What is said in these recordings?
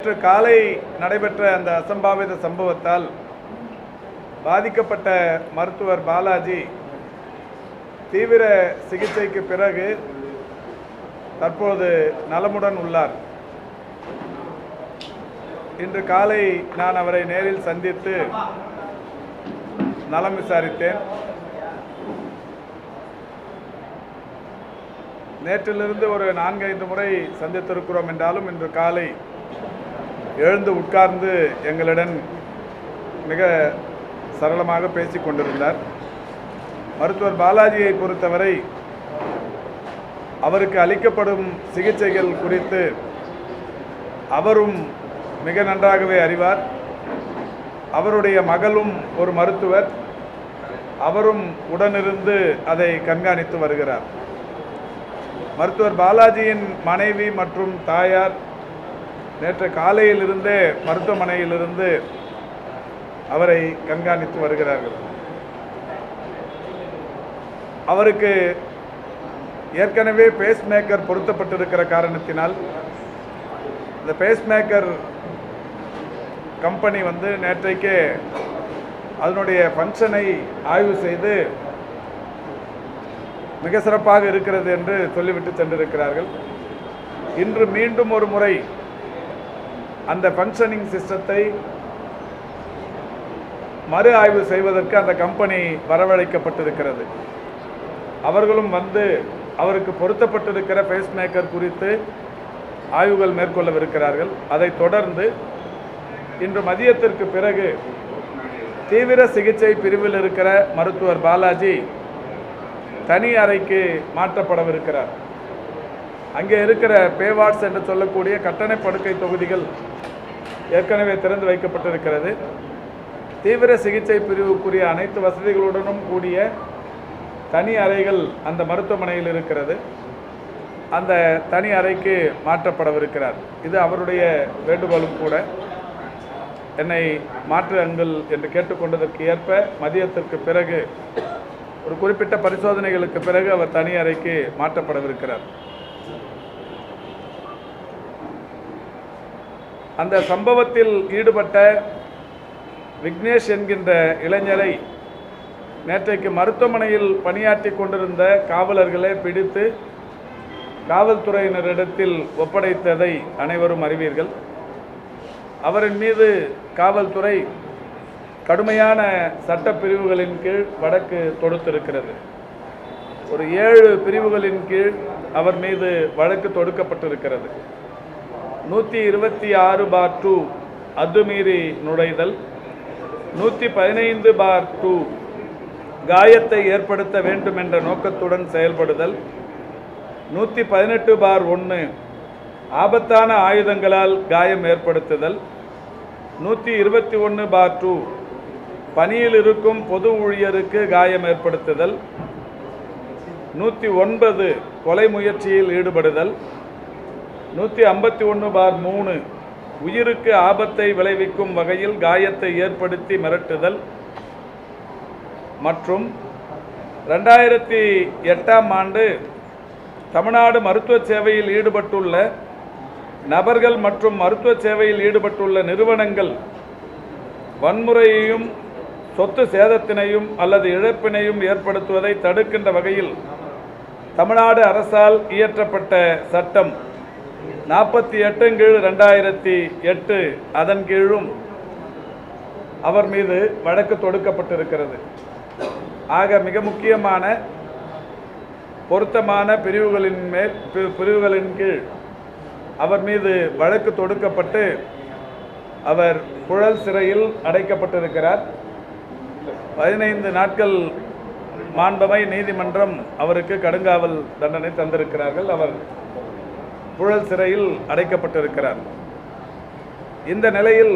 நேற்று காலை நடைபெற்ற அந்த அசம்பாவித சம்பவத்தால் பாதிக்கப்பட்ட மருத்துவர் பாலாஜி தீவிர சிகிச்சைக்கு பிறகு தற்போது நலமுடன் உள்ளார். இன்று காலை நான் அவரை நேரில் சந்தித்து நலம் விசாரித்தேன். நேற்றிலிருந்து ஒரு 4-5 முறை சந்தித்திருக்கிறோம் என்றாலும் இன்று காலை எழுந்து உட்கார்ந்து எங்களுடன் மிக சரளமாக பேசிக் கொண்டிருந்தார். மருத்துவர் பாலாஜியை பொறுத்தவரை அவருக்கு அளிக்கப்படும் சிகிச்சைகள் குறித்து அவரும் மிக நன்றாகவே அறிவார். அவருடைய மகளும் ஒரு மருத்துவர், அவரும் உடனிருந்து அதை கண்காணித்து வருகிறார். மருத்துவர் பாலாஜியின் மனைவி மற்றும் தாயார் நேற்று காலையிலிருந்தே மருத்துவமனையிலிருந்து அவரை கண்காணித்து வருகிறார்கள். அவருக்கு ஏற்கனவே பேஸ்மேக்கர் பொருத்தப்பட்டிருக்கிற காரணத்தினால் இந்த பேஸ்மேக்கர் கம்பெனி நேற்றைக்கே அதனுடைய ஃபங்க்ஷனை ஆய்வு செய்து மிக சிறப்பாக இருக்கிறது என்று சொல்லிவிட்டு சென்றிருக்கிறார்கள். இன்று மீண்டும் ஒரு முறை அந்த ஃபங்க்ஷனிங் சிஸ்டத்தை மறு ஆய்வு செய்வதற்கு அந்த கம்பெனி வரவழைக்கப்பட்டிருக்கிறது. அவர்களும் அவருக்கு பொருத்தப்பட்டிருக்கிற பேஸ்மேக்கர் குறித்து ஆய்வுகள் மேற்கொள்ளவிருக்கிறார்கள். அதைத் தொடர்ந்து இன்று மதியத்திற்கு பிறகு தீவிர சிகிச்சை பிரிவில் இருக்கிற மருத்துவர் பாலாஜி தனி அறைக்கு மாற்றப்படவிருக்கிறார். அங்கே இருக்கிற பேவார்ட்ஸ் என்று சொல்லக்கூடிய கட்டண படுக்கை தொகுதிகள் ஏற்கனவே திறந்து வைக்கப்பட்டிருக்கிறது. தீவிர சிகிச்சை பிரிவுக்குரிய அனைத்து வசதிகளுடனும் கூடிய தனி அறைகள் அந்த மருத்துவமனையில் இருக்கிறது. அந்த தனி அறைக்கு மாற்றப்படவிருக்கிறார். இது அவருடைய வேண்டுகோளும் கூட. என்னை மாற்றுங்கள் என்று கேட்டுக்கொண்டதற்கு ஏற்ப மதியத்திற்கு பிறகு ஒரு குறிப்பிட்ட பரிசோதனைகளுக்கு பிறகு அவர் தனி அறைக்கு மாற்றப்படவிருக்கிறார். அந்த சம்பவத்தில் ஈடுபட்ட விக்னேஷ் என்கின்ற இளைஞரை நேற்றைக்கு மருத்துவமனையில் பணியாற்றி கொண்டிருந்த காவலர்களே பிடித்து காவல்துறையினரிடத்தில் ஒப்படைத்ததை அனைவரும் அறிவீர்கள். அவரின் மீது காவல்துறை கடுமையான சட்டப்பிரிவுகளின் கீழ் வழக்கு தொடுத்திருக்கிறது. ஒரு 7 பிரிவுகளின் கீழ் அவர் மீது வழக்கு தொடுக்கப்பட்டிருக்கிறது. 126/2 அத்துமீறி நுழைதல், 115/2 காயத்தை ஏற்படுத்த வேண்டும் என்ற நோக்கத்துடன் செயல்படுதல், 118/1 ஆபத்தான ஆயுதங்களால் காயம் ஏற்படுத்துதல், 121/2 பணியில் இருக்கும் பொது ஊழியருக்கு காயம் ஏற்படுத்துதல், 109 கொலை முயற்சியில் ஈடுபடுதல், 151/3 உயிருக்கு ஆபத்தை விளைவிக்கும் வகையில் காயத்தை ஏற்படுத்தி மிரட்டுதல் மற்றும் 2008ஆம் ஆண்டு தமிழ்நாடு மருத்துவ சேவையில் ஈடுபட்டுள்ள நபர்கள் மற்றும் மருத்துவ சேவையில் ஈடுபட்டுள்ள நிறுவனங்கள் வன்முறையையும் சொத்து சேதத்தினையும் அல்லது இழப்பினையும் ஏற்படுத்துவதை தடுக்கின்ற வகையில் தமிழ்நாடு அரசால் இயற்றப்பட்ட சட்டம் 48/2008 அதன் கீழும் அவர் மீது வழக்கு தொடுக்கப்பட்டிருக்கிறது. ஆக மிக முக்கியமான பொருத்தமான பிரிவுகளின் கீழ் அவர் மீது வழக்கு தொடுக்கப்பட்டு அவர் புழல் சிறையில் அடைக்கப்பட்டிருக்கிறார். 15 நாட்கள் மாண்பமை நீதிமன்றம் அவருக்கு கடுங்காவல் தண்டனை தந்திருக்கிறார்கள். அவர் புழல் சிறையில் அடைக்கப்பட்டிருக்கிறார். இந்த நிலையில்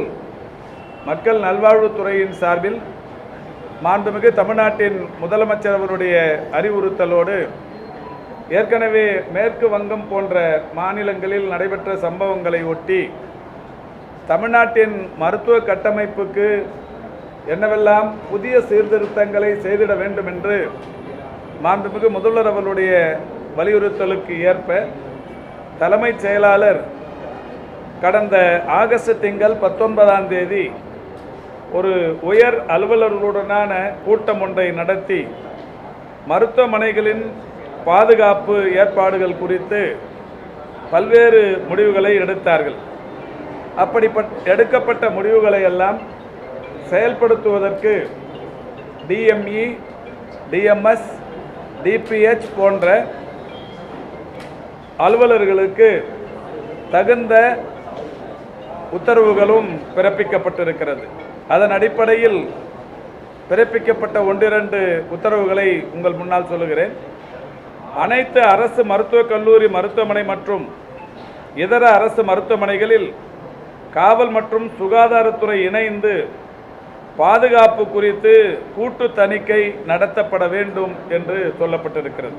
மக்கள் நல்வாழ்வுத்துறையின் சார்பில் மாண்புமிகு தமிழ்நாட்டின் முதலமைச்சர் அவருடைய அறிவுறுத்தலோடு ஏற்கனவே மேற்கு வங்கம் போன்ற மாநிலங்களில் நடைபெற்ற சம்பவங்களை ஒட்டி தமிழ்நாட்டின் மருத்துவ கட்டமைப்புக்கு என்னவெல்லாம் புதிய சீர்திருத்தங்களை செய்திட வேண்டும் என்று மாண்புமிகு முதல்வர் அவர்களுடைய வலியுறுத்தலுக்கு ஏற்ப தலைமைச் செயலாளர் கடந்த ஆகஸ்ட் திங்கள் 19ஆம் தேதி ஒரு உயர் அலுவலர்களுடனான கூட்டம் ஒன்றை நடத்தி மருத்துவமனைகளின் பாதுகாப்பு ஏற்பாடுகள் குறித்து பல்வேறு முடிவுகளை எடுத்தார்கள். எடுக்கப்பட்ட முடிவுகளை எல்லாம் செயல்படுத்துவதற்கு டிஎம்இ, டிஎம்எஸ், டிபிஹெச் போன்ற அலுவலர்களுக்கு தகுந்த உத்தரவுகளும் பிறப்பிக்கப்பட்டிருக்கிறது. அதன் அடிப்படையில் பிறப்பிக்கப்பட்ட 1-2 உத்தரவுகளை உங்கள் முன்னால் சொல்லுகிறேன். அனைத்து அரசு மருத்துவக் கல்லூரி மருத்துவமனை மற்றும் இதர அரசு மருத்துவமனைகளில் காவல் மற்றும் சுகாதாரத்துறை இணைந்து பாதுகாப்பு குறித்து கூட்டு தணிக்கை நடத்தப்பட வேண்டும் என்று சொல்லப்பட்டிருக்கிறது.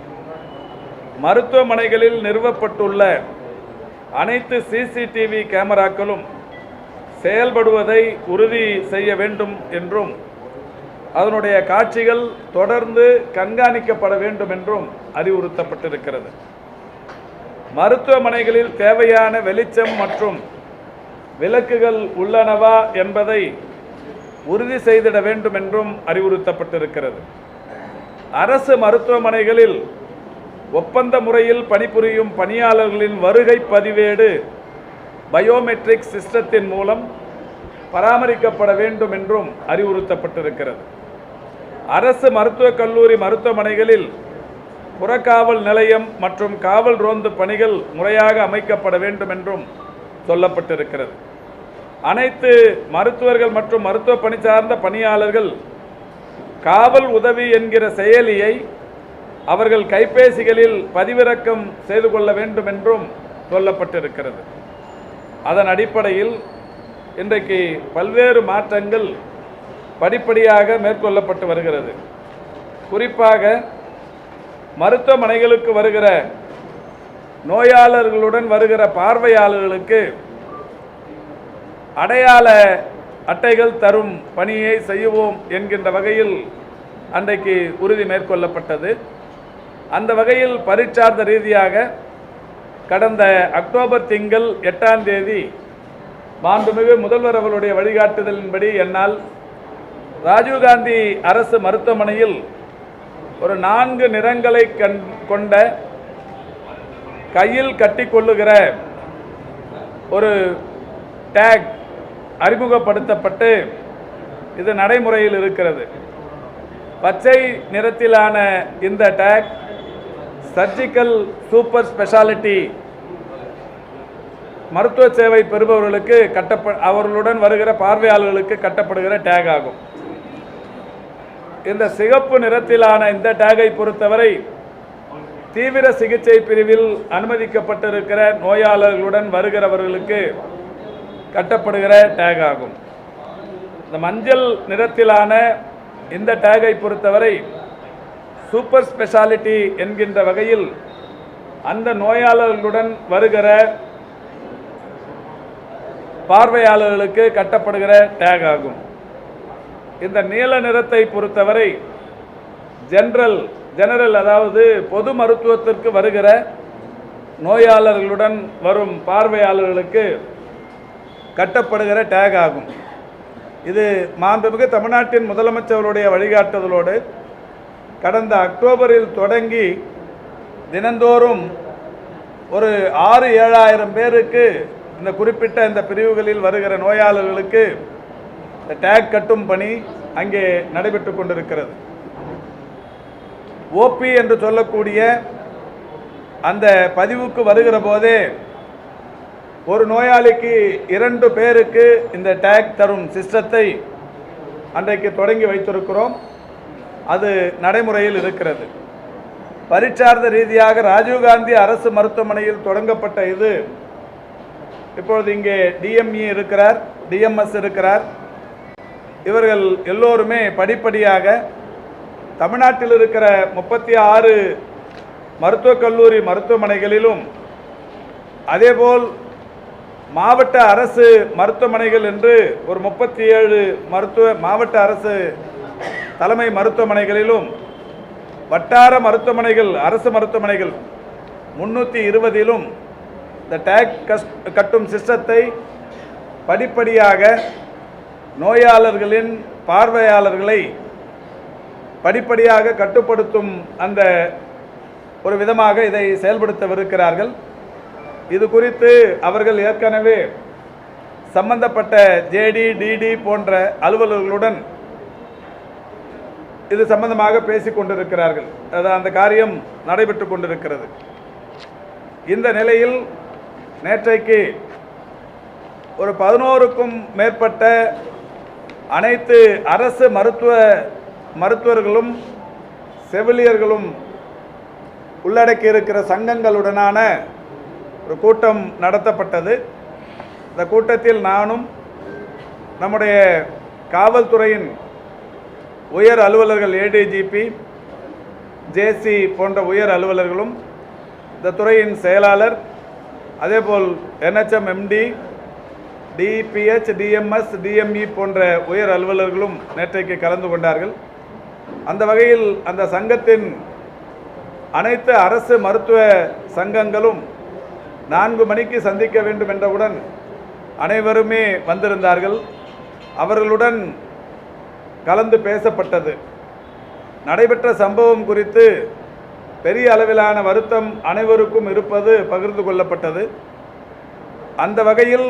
மருத்துவமனைகளில் நிறுவப்பட்டுள்ள அனைத்து சிசிடிவி கேமராக்களும் செயல்படுவதை உறுதி செய்ய வேண்டும் என்றும் அதனுடைய காட்சிகள் தொடர்ந்து கண்காணிக்கப்பட வேண்டும் என்றும் அறிவுறுத்தப்பட்டிருக்கிறது. மருத்துவமனைகளில் தேவையான வெளிச்சம் மற்றும் விளக்குகள் உள்ளனவா என்பதை உறுதி செய்திட வேண்டும் என்றும் அறிவுறுத்தப்பட்டிருக்கிறது. அரசு மருத்துவமனைகளில் ஒப்பந்த முறையில் பணிபுரியும் பணியாளர்களின் வருகை பதிவேடு பயோமெட்ரிக் சிஸ்டத்தின் மூலம் பராமரிக்கப்பட வேண்டும் என்றும் அறிவுறுத்தப்பட்டிருக்கிறது. அரசு மருத்துவக் கல்லூரி மருத்துவமனைகளில் புறக்காவல் நிலையம் மற்றும் காவல் ரோந்து பணிகள் முறையாக அமைக்கப்பட வேண்டும் என்றும் சொல்லப்பட்டிருக்கிறது. அனைத்து மருத்துவர்கள் மற்றும் மருத்துவ பணி சார்ந்த பணியாளர்கள் காவல் உதவி என்கிற செயலியை அவர்கள் கைபேசிகளில் பதிவிறக்கம் செய்து கொள்ள வேண்டும் என்றும் சொல்லப்பட்டிருக்கிறது. அதன் அடிப்படையில் இன்றைக்கு பல்வேறு மாற்றங்கள் படிப்படியாக மேற்கொள்ளப்பட்டு வருகிறது. குறிப்பாக மருத்துவமனைகளுக்கு வருகிற நோயாளர்களுடன் வருகிற பார்வையாளர்களுக்கு அடையாள அட்டைகள் தரும் பணியை செய்வோம் என்கின்ற வகையில் அன்றைக்கு உறுதி மேற்கொள்ளப்பட்டது. அந்த வகையில் பரீட்சார்த்த ரீதியாக கடந்த அக்டோபர் திங்கள் 8ஆம் தேதி மாண்புமிகு முதல்வர் அவர்களுடைய வழிகாட்டுதலின்படி என்னால் ராஜீவ்காந்தி அரசு மருத்துவமனையில் ஒரு 4 நிறங்களை கொண்ட கையில் கட்டிக்கொள்ளுகிற ஒரு டேக் அறிமுகப்படுத்தப்பட்டு இது நடைமுறையில் இருக்கிறது. பச்சை நிறத்திலான இந்த டேக் சர்ஜிக்கல் சூப்பர் ஸ்பெஷாலிட்டி மருத்துவ சேவை பெறுபவர்களுக்கு அவர்களுடன் வருகிற பார்வையாளர்களுக்கு கட்டப்படுகிற டேக் ஆகும். இந்த சிகப்பு நிறத்திலான இந்த டேகை பொறுத்தவரை தீவிர சிகிச்சை பிரிவில் அனுமதிக்கப்பட்டிருக்கிற நோயாளர்களுடன் வருகிறவர்களுக்கு கட்டப்படுகிற டேக் ஆகும். இந்த மஞ்சள் நிறத்திலான இந்த டேகை பொறுத்தவரை சூப்பர் ஸ்பெஷாலிட்டி என்கின்ற வகையில் அந்த நோயாளர்களுடன் வருகிற பார்வையாளர்களுக்கு கட்டப்படுகிற டேக் ஆகும். இந்த நீல நிறத்தை பொறுத்தவரை ஜெனரல் அதாவது பொது மருத்துவத்திற்கு வருகிற நோயாளர்களுடன் வரும் பார்வையாளர்களுக்கு கட்டப்படுகிற டேக் ஆகும். இது மாண்புமிகு தமிழ்நாட்டின் முதலமைச்சருடைய வழிகாட்டுதலோடு கடந்த அக்டோபரில் தொடங்கி தினந்தோறும் ஒரு 6-7 பேருக்கு இந்த குறிப்பிட்ட இந்த பிரிவுகளில் வருகிற நோயாளர்களுக்கு இந்த டேக் கட்டும் பணி அங்கே நடைபெற்று கொண்டிருக்கிறது. ஓபி என்று சொல்லக்கூடிய அந்த பதிவுக்கு வருகிற போதே ஒரு நோயாளிக்கு 2 பேருக்கு இந்த டேக் தரும் சிஸ்டத்தை அன்றைக்கு தொடங்கி வைத்திருக்கிறோம். அது நடைமுறையில் இருக்கிறது. பரீட்சார்த்த ரீதியாக ராஜீவ்காந்தி அரசு மருத்துவமனையில் தொடங்கப்பட்ட இது இப்பொழுது இங்கே டிஎம்இ இருக்கிறார், டிஎம்எஸ் இருக்கிறார். இவர்கள் எல்லோருமே படிப்படியாக தமிழ்நாட்டில் இருக்கிற 36 மருத்துவக் கல்லூரி மருத்துவமனைகளிலும் அதேபோல் மாவட்ட அரசு மருத்துவமனைகள் என்று ஒரு 37 மாவட்ட அரசு தலைமை மருத்துவமனைகளிலும் வட்டார மருத்துவமனைகள் அரசு மருத்துவமனைகள் 320லும் இந்த டேக் கட்டும் சிஸ்டத்தை படிப்படியாக நோயாளர்களின் பார்வையாளர்களை படிப்படியாக கட்டுப்படுத்தும் அந்த ஒரு விதமாக இதை செயல்படுத்தவிருக்கிறார்கள். இது குறித்து அவர்கள் ஏற்கனவே சம்பந்தப்பட்ட ஜேடி டிடி போன்ற அலுவலர்களுடன் இது சம்பந்தமாக பேசிக் கொண்டிருக்கிறார்கள். அந்த காரியம் நடைபெற்று கொண்டிருக்கிறது. இந்த நிலையில் நேற்றைக்கு ஒரு 11க்கும் மேற்பட்ட அனைத்து அரசு மருத்துவர்களும் செவிலியர்களும் உள்ளடக்கி இருக்கிற சங்கங்களுடனான ஒரு கூட்டம் நடத்தப்பட்டது. இந்த கூட்டத்தில் நானும் நம்முடைய காவல்துறையின் உயர் அலுவலர்கள் ஏடிஜிபி ஜேசி போன்ற உயர் அலுவலர்களும் இந்த துறையின் செயலாளர் அதேபோல் NHM MD DPH DMS DME போன்ற உயர் அலுவலர்களும் நேற்றைக்கு கலந்து கொண்டார்கள். அந்த வகையில் அந்த சங்கத்தின் அனைத்து அரசு மருத்துவ சங்கங்களும் 4 மணிக்கு சந்திக்க வேண்டும் என்றவுடன் அனைவருமே வந்திருந்தார்கள். அவர்களுடன் கலந்து பேசப்பட்டது. நடைபெற்ற சம்பவம் குறித்து பெரிய அளவிலான வருத்தம் அனைவருக்கும் இருப்பது பகிர்ந்து கொள்ளப்பட்டது. அந்த வகையில்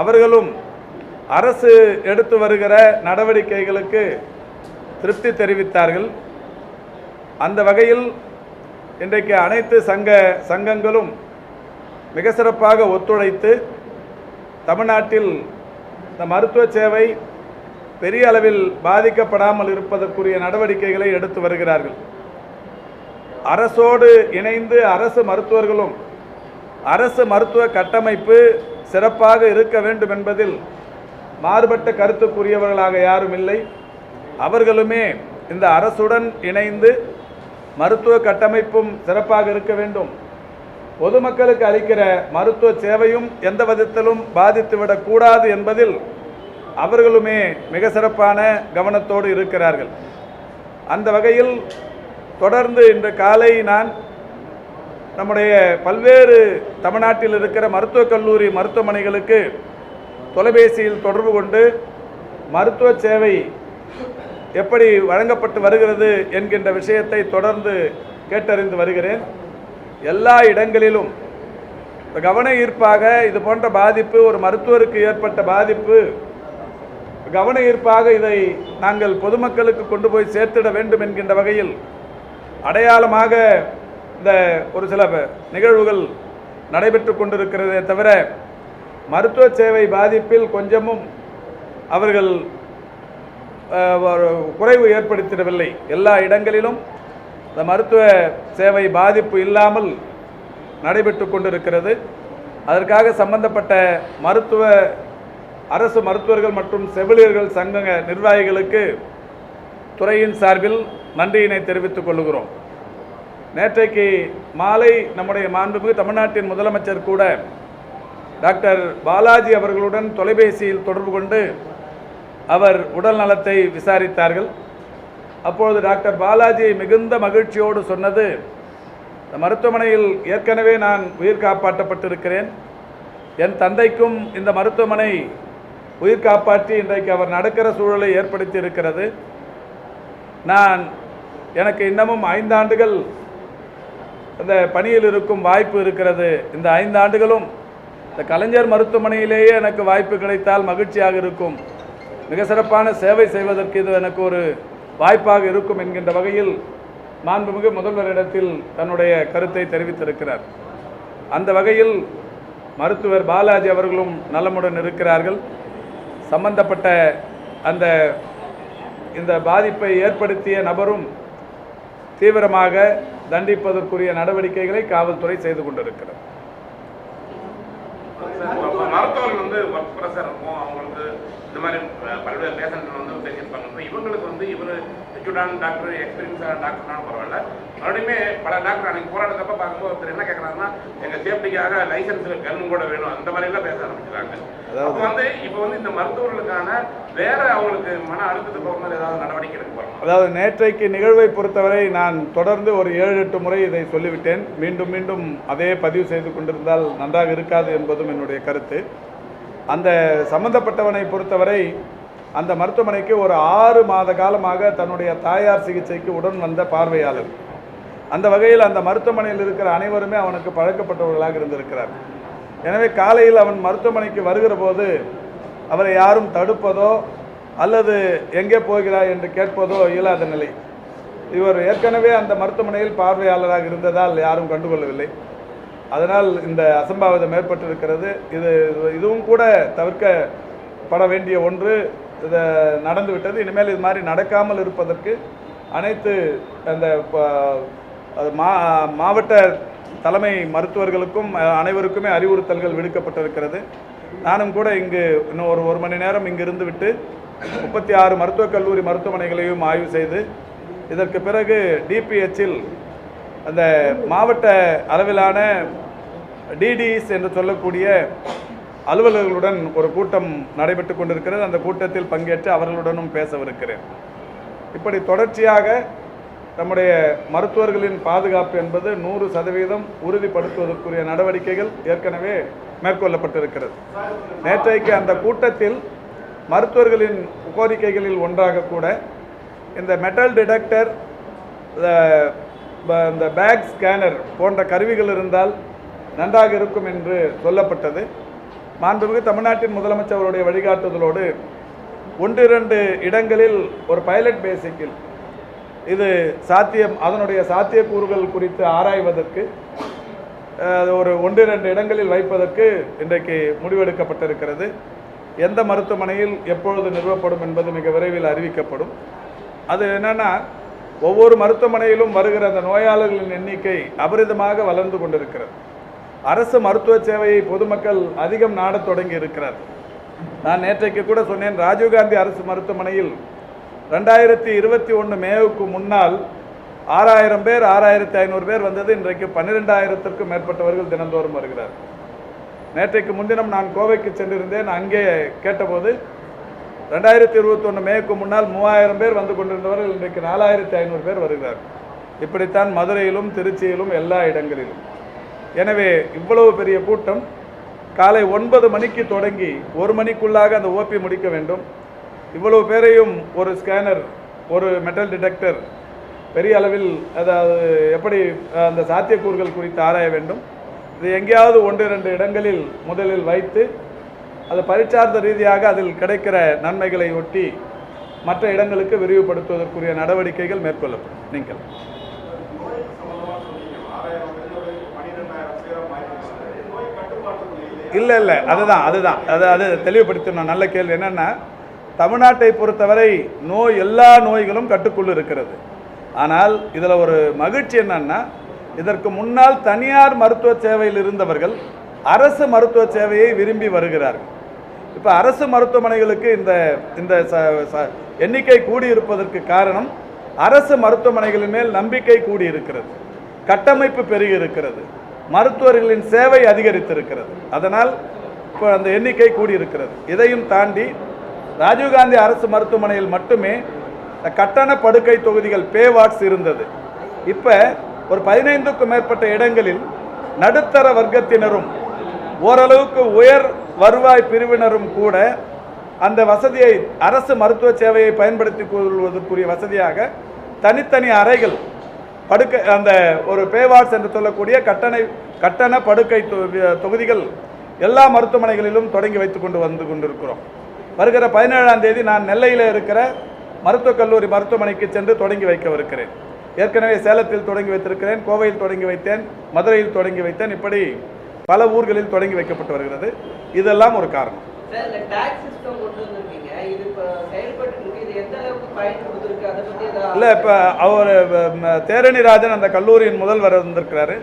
அவர்களும் அரசு எடுத்து வருகிற நடவடிக்கைகளுக்கு திருப்தி தெரிவித்தார்கள். அந்த வகையில் இன்றைக்கு அனைத்து சங்கங்களும் மிக சிறப்பாக ஒத்துழைத்து தமிழ்நாட்டில் இந்த மருத்துவ சேவை பெரிய அளவில் பாதிக்கப்படாமல் இருப்பதற்குரிய நடவடிக்கைகளை எடுத்து வருகிறார்கள். அரசோடு இணைந்து அரசு மருத்துவர்களும் அரசு மருத்துவ கட்டமைப்பு சிறப்பாக இருக்க வேண்டும் என்பதில் மாறுபட்ட கருத்துக்குரியவர்களாக யாரும் இல்லை. அவர்களுமே இந்த அரசுடன் இணைந்து மருத்துவ கட்டமைப்பும் சிறப்பாக இருக்க வேண்டும், பொதுமக்களுக்கு அளிக்கிற மருத்துவ சேவையும் எந்த விதத்திலும் பாதித்துவிடக்கூடாது என்பதில் அவர்களுமே மிக சிறப்பான கவனத்தோடு இருக்கிறார்கள். அந்த வகையில் தொடர்ந்து இன்று காலை நான் நம்முடைய பல்வேறு தமிழ்நாட்டில் இருக்கிற மருத்துவக் கல்லூரி மருத்துவமனைகளுக்கு தொலைபேசியில் தொடர்பு கொண்டு மருத்துவ சேவை எப்படி வழங்கப்பட்டு வருகிறது என்கின்ற விஷயத்தை தொடர்ந்து கேட்டறிந்து வருகிறேன். எல்லா இடங்களிலும் கவன ஈர்ப்பாக இது போன்ற பாதிப்பு, ஒரு மருத்துவருக்கு ஏற்பட்ட பாதிப்பு கவன ஈர்ப்பாக இதை நாங்கள் பொதுமக்களுக்கு கொண்டு போய் சேர்த்திட வேண்டும் என்கின்ற வகையில் அடையாளமாக இந்த ஒரு சில நிகழ்வுகள் நடைபெற்று கொண்டிருக்கிறதே தவிர மருத்துவ சேவை பாதிப்பில் கொஞ்சமும் அவர்கள் குறைவு ஏற்படுத்திடவில்லை. எல்லா இடங்களிலும் இந்த மருத்துவ சேவை பாதிப்பு இல்லாமல் நடைபெற்று கொண்டிருக்கிறது. அதற்காக சம்பந்தப்பட்ட அரசு மருத்துவர்கள் மற்றும் செவிலியர்கள் சங்க நிர்வாகிகளுக்கு துறையின் சார்பில் நன்றியினை தெரிவித்துக் கொள்கிறோம். நேற்றைக்கு மாலை நம்முடைய மாண்புமிகு தமிழ்நாட்டின் முதலமைச்சர் கூட டாக்டர் பாலாஜி அவர்களுடன் தொலைபேசியில் தொடர்பு கொண்டு அவர் உடல் நலத்தை விசாரித்தார்கள். அப்பொழுது டாக்டர் பாலாஜி மிகுந்த மகிழ்ச்சியோடு சொன்னது, இந்த மருத்துவமனையில் ஏற்கனவே நான் உயிர் காப்பாற்றப்பட்டிருக்கிறேன், என் தந்தைக்கும் இந்த மருத்துவமனை உயிர் காப்பாற்றி இன்றைக்கு அவர் நடக்கிற சூழலை ஏற்படுத்தி இருக்கிறது. எனக்கு இன்னமும் 5 ஆண்டுகள் அந்த பணியில் இருக்கும் வாய்ப்பு இருக்கிறது. இந்த 5 ஆண்டுகளும் இந்த கலைஞர் மருத்துவமனையிலேயே எனக்கு வாய்ப்பு கிடைத்தால் மகிழ்ச்சியாக இருக்கும், மிக சிறப்பான சேவை செய்வதற்கு இது எனக்கு ஒரு வாய்ப்பாக இருக்கும் என்கின்ற வகையில் மாண்புமிகு முதல்வரிடத்தில் தன்னுடைய கருத்தை தெரிவித்திருக்கிறார். அந்த வகையில் மருத்துவர் பாலாஜி அவர்களும் நலமுடன் இருக்கிறார்கள். சம்பந்தப்பட்ட இந்த பாதிப்பை ஏற்படுத்திய நபரும் தீவிரமாக தண்டிப்பதற்குரிய நடவடிக்கைகளை காவல்துறை செய்து கொண்டிருக்கிறது. மருத்துவர்கள் வந்து ஒர்க் ப்ரெஷர் இருக்கும், அவங்களுக்கு இந்த மாதிரி பல்வேறு பேஷண்ட் வந்து தெரிஞ்சிருப்பாங்க. இவங்களுக்கு வந்து இவர் எக்யூட்டான டாக்டர், எக்ஸ்பீரியன்ஸான டாக்டர்னாலும் பரவாயில்ல. மறுபடியுமே பல டாக்டர் அன்னைக்கு போராட்டத்தப்ப பார்க்கும்போது ஒருத்தர் என்ன கேட்குறாங்கன்னா, எங்கள் சேஃப்டிக்காக லைசன்ஸ் கன் கூட வேணும், அந்த மாதிரிலாம் பேச ஆரம்பிக்கிறாங்க. அப்போ வந்து இப்போ வந்து இந்த மருத்துவர்களுக்கான வேற அவங்களுக்கு மன அழுத்தத்தை போகிற மாதிரி ஏதாவது நடவடிக்கை எடுக்க போகிறோம். அதாவது நேற்றைக்கு நிகழ்வை பொறுத்தவரை நான் தொடர்ந்து ஒரு 7-8 முறை இதை சொல்லிவிட்டேன். மீண்டும் மீண்டும் அதே பதிவு செய்து கொண்டிருந்தால் நன்றாக இருக்காது என்பதும் என்னுடைய கருத்து. அந்த சம்பந்தப்பட்டவனை பொறுத்தவரை அந்த மருத்துவமனைக்கு ஒரு 6 மாத காலமாக தன்னுடைய தாயார் சிகிச்சைக்கு உடன் வந்த பார்வையாளர். அந்த வகையில் அந்த மருத்துவமனையில் இருக்கிற அனைவருமே அவனுக்கு பழக்கப்பட்டவர்களாக இருந்திருக்கிறார். எனவே காலையில் அவன் மருத்துவமனைக்கு வருகிற போது அவரை யாரும் தடுப்பதோ அல்லது எங்கே போகிறாய் என்று கேட்பதோ இயலாத நிலை. இவர் ஏற்கனவே அந்த மருத்துவமனையில் பார்வையாளராக இருந்ததால் யாரும் கண்டுகொள்ளவில்லை. அதனால் இந்த அசம்பாவிதம் ஏற்பட்டிருக்கிறது. இதுவும் கூட தவிர்க்கப்பட வேண்டிய ஒன்று. இது நடந்துவிட்டது. இனிமேல் இது மாதிரி நடக்காமல் இருப்பதற்கு அனைத்து அந்த மாவட்ட தலைமை மருத்துவர்களுக்கும் அனைவருக்குமே அறிவுறுத்தல்கள் விடுக்கப்பட்டிருக்கிறது. நானும் கூட இங்கு இன்னும் ஒரு மணி நேரம் இங்கு இருந்து விட்டு 36 மருத்துவக் கல்லூரி மருத்துவமனைகளையும் ஆய்வு செய்து இதற்கு பிறகு டிபிஹெச்சில் அந்த மாவட்ட அளவிலான டிடிஸ் என்று சொல்லக்கூடிய அலுவலர்களுடன் ஒரு கூட்டம் நடைபெற்று கொண்டிருக்கிறது. அந்த கூட்டத்தில் பங்கேற்று அவர்களுடனும் பேசவிருக்கிறேன். இப்படி தொடர்ச்சியாக நம்முடைய மருத்துவர்களின் பாதுகாப்பு என்பது 100% உறுதிப்படுத்துவதற்குரிய நடவடிக்கைகள் ஏற்கனவே மேற்கொள்ளப்பட்டிருக்கிறது. நேற்றைக்கு அந்த கூட்டத்தில் மருத்துவர்களின் கோரிக்கைகளில் ஒன்றாக கூட இந்த மெட்டல் டிடெக்டர், இந்த பேக் ஸ்கேனர் போன்ற கருவிகள் இருந்தால் நன்றாக இருக்கும் என்று சொல்லப்பட்டது. மாண்புமிகு தமிழ்நாட்டின் முதலமைச்சர் அவருடைய வழிகாட்டுதலோடு 1-2 இடங்களில் ஒரு பைலட் பேசிக்கில் இது சாத்தியம், அதனுடைய சாத்தியக்கூறுகள் குறித்து ஆராய்வதற்கு ஒரு 1-2 இடங்களில் வைப்பதற்கு இன்றைக்கு முடிவெடுக்கப்பட்டிருக்கிறது. எந்த மருத்துவமனையில் எப்பொழுது நிறுவப்படும் என்பது மிக விரைவில் அறிவிக்கப்படும். அது என்னென்னா, ஒவ்வொரு மருத்துவமனையிலும் வருகிற அந்த நோயாளர்களின் எண்ணிக்கை அபரிதமாக வளர்ந்து கொண்டிருக்கிறது. அரசு மருத்துவ சேவையை பொதுமக்கள் அதிகம் நாடத் தொடங்கி இருக்கிறார். நான் நேற்றைக்கு கூட சொன்னேன், ராஜீவ்காந்தி அரசு மருத்துவமனையில் 2021 மேவுக்கு முன்னால் 6000 பேர் 6500 பேர் வந்தது. இன்றைக்கு 12000த்திற்கும் மேற்பட்டவர்கள் தினந்தோறும் வருகிறார். நேற்றைக்கு முன்தினம் நான் கோவைக்கு சென்றிருந்தேன். அங்கே கேட்டபோது 2021 மேவுக்கு முன்னால் 3000 பேர் வந்து கொண்டிருந்தவர்கள் இன்றைக்கு 4500 பேர் வருகிறார். இப்படித்தான் மதுரையிலும் திருச்சியிலும் எல்லா இடங்களிலும். எனவே இவ்வளவு பெரிய கூட்டம் காலை 9 மணிக்கு தொடங்கி 1 மணிக்குள்ளாக அந்த ஓபி முடிக்க வேண்டும். இவ்வளவு பேரையும் ஒரு ஸ்கேனர், ஒரு மெட்டல் டிடெக்டர் பெரிய அளவில் அதாவது எப்படி அந்த சாத்தியக்கூறுகள் குறித்து ஆராய வேண்டும். இது எங்கேயாவது 1-2 இடங்களில் முதலில் வைத்து அது பரிச்சார்ந்த ரீதியாக அதில் கிடைக்கிற நன்மைகளை ஒட்டி மற்ற இடங்களுக்கு விரிவுபடுத்துவதற்குரிய நடவடிக்கைகள் மேற்கொள்ளப்படும். நீங்கள் இல்லை அதுதான் அது தெளிவுபடுத்தணும். நல்ல கேள்வி. என்னென்னா, தமிழ்நாட்டை பொறுத்தவரை எல்லா நோய்களும் கட்டுக்குள் இருக்கிறது. ஆனால் இதில் ஒரு மகிழ்ச்சி என்னன்னா, இதற்கு முன்னால் தனியார் மருத்துவ சேவையில் இருந்தவர்கள் அரசு மருத்துவ சேவையை விரும்பி வருகிறார்கள். இப்போ அரசு மருத்துவமனைகளுக்கு இந்த எண்ணிக்கை கூடியிருப்பதற்கு காரணம் அரசு மருத்துவமனைகளின் மேல் நம்பிக்கை கூடியிருக்கிறது, கட்டமைப்பு பெருகி இருக்கிறது, மருத்துவர்களின் சேவை அதிகரித்திருக்கிறது. அதனால் இப்போ அந்த எண்ணிக்கை கூடியிருக்கிறது. இதையும் தாண்டி ராஜீவ்காந்தி அரசு மருத்துவமனையில் மட்டுமே கட்டண படுக்கை தொகுதிகள், பே வார்ட்ஸ் இருந்தது. இப்போ ஒரு 15க்கும் மேற்பட்ட இடங்களில் நடுத்தர வர்க்கத்தினரும் ஓரளவுக்கு உயர் வருவாய் பிரிவினரும் கூட அந்த வசதியை, அரசு மருத்துவ சேவையை பயன்படுத்திக் கொள்வதற்குரிய வசதியாக தனித்தனி அறைகள், படுக்கை, அந்த ஒரு பே வார்ட்ஸ் என்று சொல்லக்கூடிய கட்டண படுக்கை தொகுதிகள் எல்லா மருத்துவமனைகளிலும் தொடங்கி வைத்துக் வந்து கொண்டிருக்கிறோம். வருகிற 17ஆம் தேதி நான் நெல்லையில் இருக்கிற மருத்துவக் கல்லூரி மருத்துவமனைக்கு சென்று தொடங்கி வைக்கவிருக்கிறேன். ஏற்கனவே சேலத்தில் தொடங்கி வைத்திருக்கிறேன், கோவையில் தொடங்கி வைத்தேன், மதுரையில் தொடங்கி வைத்தேன். இப்படி பல ஊர்களில் தொடங்கி வைக்கப்பட்டு வருகிறது. இதெல்லாம் ஒரு காரணம். இல்லை, இப்போ அவர் தேரணிராஜன் அந்த கல்லூரியின் முதல்வர் வந்திருக்கிறாரு.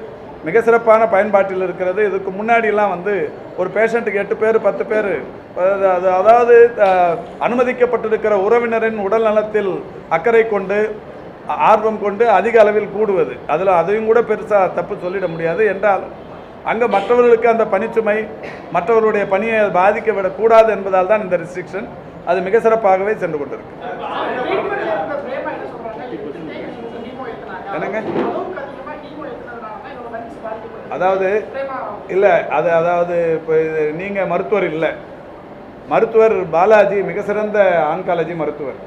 மிக சிறப்பான பயன்பாட்டில் இருக்கிறது. இதுக்கு முன்னாடிலாம் வந்து ஒரு பேஷண்ட்டுக்கு 8 பேர் 10 பேர் அதாவது அனுமதிக்கப்பட்டிருக்கிற உறவினரின் உடல் நலத்தில் அக்கறை கொண்டு ஆர்வம் கொண்டு அதிக அளவில் கூடுவது, அதில் அதையும் கூட பெருசாக தப்பு சொல்லிட முடியாது. என்றால் அங்கே மற்றவர்களுக்கு அந்த பணிச்சுமை மற்றவர்களுடைய பணியை பாதிக்க விடக்கூடாது என்பதால் தான் இந்த ரெஸ்ட்ரிக்ஷன். அது மிக சிறப்பாகவே சென்று கொண்டிருக்கு. என்னங்க அதாவது இல்லை அதாவது இப்போ நீங்கள் மருத்துவர் இல்லை, மருத்துவர் பாலாஜி மிக சிறந்த ஆன்காலஜி மருத்துவர்.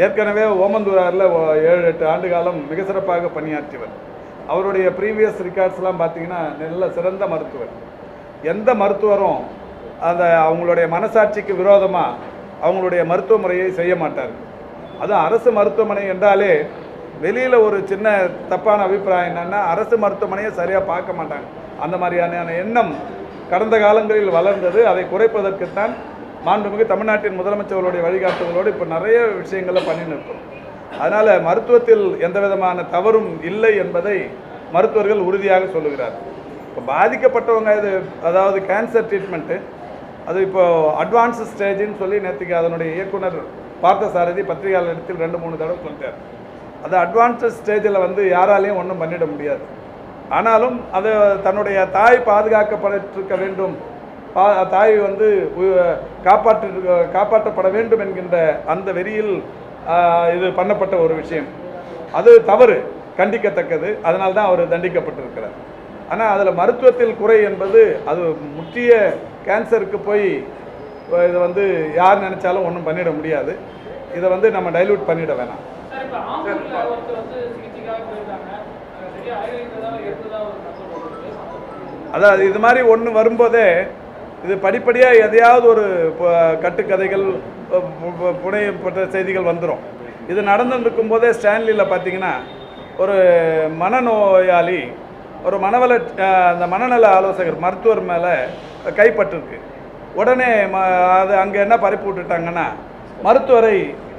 ஏற்கனவே ஓமந்தூராரில் 7-8 ஆண்டு காலம் மிக சிறப்பாக பணியாற்றியவர். அவருடைய ப்ரீவியஸ் ரெக்கார்ட்ஸ்லாம் பார்த்தீங்கன்னா நல்ல சிறந்த மருத்துவர். எந்த மருத்துவரும் அந்த அவங்களுடைய மனசாட்சிக்கு விரோதமாக அவங்களுடைய மருத்துவ முறையை செய்ய மாட்டார். அதுவும் அரசு மருத்துவமனை என்றாலே வெளியில் ஒரு சின்ன தப்பான அபிப்பிராயம் என்னென்னா அரசு மருத்துவமனையை சரியாக பார்க்க மாட்டாங்க. அந்த மாதிரியான எண்ணம் கடந்த காலங்களில் வளர்ந்தது. அதை குறைப்பதற்குத்தான் மாண்புமிகு தமிழ்நாட்டின் முதலமைச்சர்களுடைய வழிகாட்டுதலோடு இப்போ நிறைய விஷயங்களை பண்ணி நிற்கிறோம். அதனால் மருத்துவத்தில் எந்த விதமான தவறும் இல்லை என்பதை மருத்துவர்கள் உறுதியாக சொல்லுகிறார். இப்போ பாதிக்கப்பட்டவங்க இது அதாவது கேன்சர் ட்ரீட்மெண்ட்டு அது இப்போது அட்வான்ஸ் ஸ்டேஜின்னு சொல்லி நேற்றுக்கு அதனுடைய இயக்குனர் பார்த்தசாரதி பத்திரிகையாளரிடத்தில் 2-3 தடவை சொல்லிட்டார். அது அட்வான்ஸ் ஸ்டேஜில் வந்து யாராலையும் ஒன்றும் பண்ணிட முடியாது. ஆனாலும் அது தன்னுடைய தாய் பாதுகாக்கப்பட்டிருக்க வேண்டும், தாய் வந்து காப்பாற்றப்பட வேண்டும் என்கின்ற அந்த வெறியில் இது பண்ணப்பட்ட ஒரு விஷயம். அது தவறு, கண்டிக்கத்தக்கது. அதனால தான் அவர் தண்டிக்கப்பட்டிருக்கிறார். ஆனால் அதில் மருத்துவத்தில் குறை என்பது அது முற்றிய கேன்சருக்கு போய் இதை வந்து யார் நினச்சாலும் ஒன்றும் பண்ணிட முடியாது. இதை வந்து நம்ம டைல்யூட் பண்ணிட வேணாம். அதாவது இது மாதிரி ஒன்று வரும்போதே இது படிப்படியாக எதையாவது ஒரு கட்டுக்கதைகள் புனையப்பட்ட செய்திகள் வந்துடும். இது நடந்துருக்கும் போதே ஸ்டான்லியில் பார்த்தீங்கன்னா ஒரு மனநோயாளி ஒரு அந்த மனநல ஆலோசகர் மருத்துவர் மேலே கைப்பற்றிருக்கு. உடனே அது அங்கே என்ன பரப்பி விட்டுட்டாங்கன்னா மருத்துவரை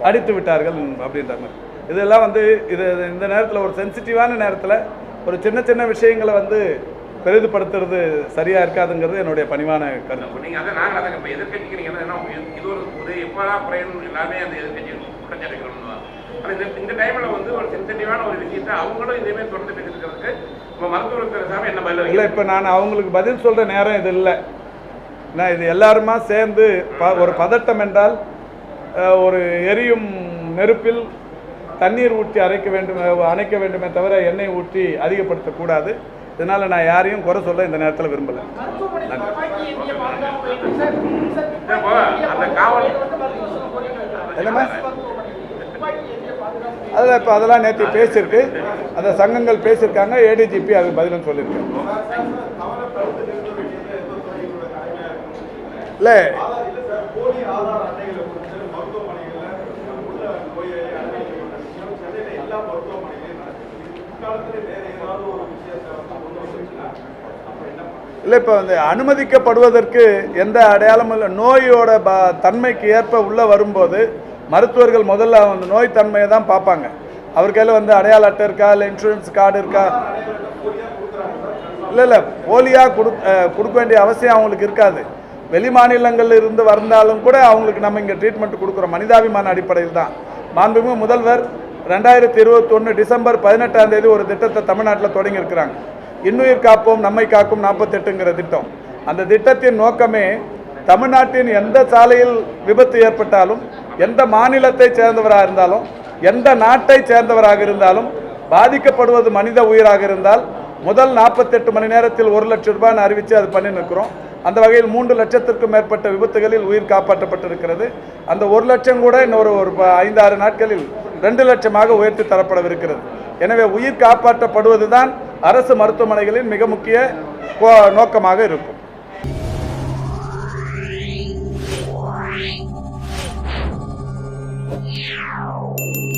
அடித்து விட்டார்கள் அப்படின்ற மாதிரி. இதெல்லாம் வந்து இந்த நேரத்தில் ஒரு சென்சிட்டிவான நேரத்தில் ஒரு சின்ன சின்ன விஷயங்களை வந்து பெரிதுபடுத்துறது சரியா இருக்காதுங்கிறது என்னுடைய பணிவான கருத்து. நீங்க அதை நாங்கள் அதை இப்போ எதிர்கட்சிக்கு நீங்கள் என்ன இது ஒரு எப்போதான் குறையணும் எல்லாமே அந்த எதிர்கட்சி குற்றச்சாட்டுகள். ஆனால் இந்த டைமில் வந்து ஒரு சென்சிட்டிவான ஒரு விஷயத்தை அவங்களும் இதேமாதிரி தொடர்ந்து பேசியிருக்கிறதுக்கு இப்போ மருத்துவர்கள் சாமி என்ன பதில் இல்லை. இப்போ நான் அவங்களுக்கு பதில் சொல்கிற நேரம் இது இல்லை. நான் இது எல்லாருமா சேர்ந்து ஒரு பதட்டம் என்றால் ஒரு எரியும் நெருப்பில் தண்ணீர் ஊற்றி அணைக்க வேண்டுமே தவிர எண்ணெய் ஊற்றி அதிகப்படுத்தக்கூடாது. இதனால் நான் யாரையும் குறை சொல்ல இந்த நேரத்தில் விரும்பலை. அதில் இப்போ அதெல்லாம் நேற்று பேசியிருக்கு, அந்த சங்கங்கள் பேசியிருக்காங்க, ஏடிஜிபி அதுக்கு பதிலும் சொல்லியிருக்காங்க. இல்லை இல்லை இப்போ வந்து அனுமதிக்கப்படுவதற்கு எந்த அடையாளமும் இல்லை. நோயோட தன்மைக்கு ஏற்ப உள்ளே வரும்போது மருத்துவர்கள் முதல்ல அந்த நோய் தன்மையை தான் பார்ப்பாங்க. அவர் கையில் வந்து அடையாள அட்டை இருக்கா, இல்லை இன்சூரன்ஸ் கார்டு இருக்கா? இல்லை போலியாக கொடுக்க வேண்டிய அவசியம் அவங்களுக்கு இருக்காது. வெளி மாநிலங்களில் இருந்து வந்தாலும் கூட அவங்களுக்கு நம்ம இங்கே ட்ரீட்மெண்ட் கொடுக்குறோம். மனிதாபிமான அடிப்படையில் தான். மாண்புமிகு முதல்வர் 2021 டிசம்பர் 18ஆம் தேதி ஒரு திட்டத்தை தமிழ்நாட்டில் தொடங்கியிருக்கிறாங்க. இன்னுயிர் காப்போம் நம்மை காக்கும் 48ங்கிற திட்டம். அந்த திட்டத்தின் நோக்கமே தமிழ்நாட்டின் எந்த சாலையில் விபத்து ஏற்பட்டாலும், எந்த மாநிலத்தை சேர்ந்தவராக இருந்தாலும், எந்த நாட்டை சேர்ந்தவராக இருந்தாலும் பாதிக்கப்படுவது மனித உயிராக இருந்தால் முதல் 48 மணி நேரத்தில் 1 லட்சம் ரூபாய் அறிவித்து அது பண்ணி நிற்கிறோம். அந்த வகையில் 3 லட்சத்திற்கும் மேற்பட்ட விபத்துகளில் உயிர் காப்பாற்றப்பட்டிருக்கிறது. அந்த 1 லட்சம் கூட இன்னொரு 5-6 நாட்களில் 2 லட்சமாக உயர்த்தி தரப்படவிருக்கிறது. எனவே உயிர் காப்பாற்றப்படுவது தான் அரசு மருத்துவமனைகளின் மிக முக்கிய நோக்கமாக இருக்கும். Yeah.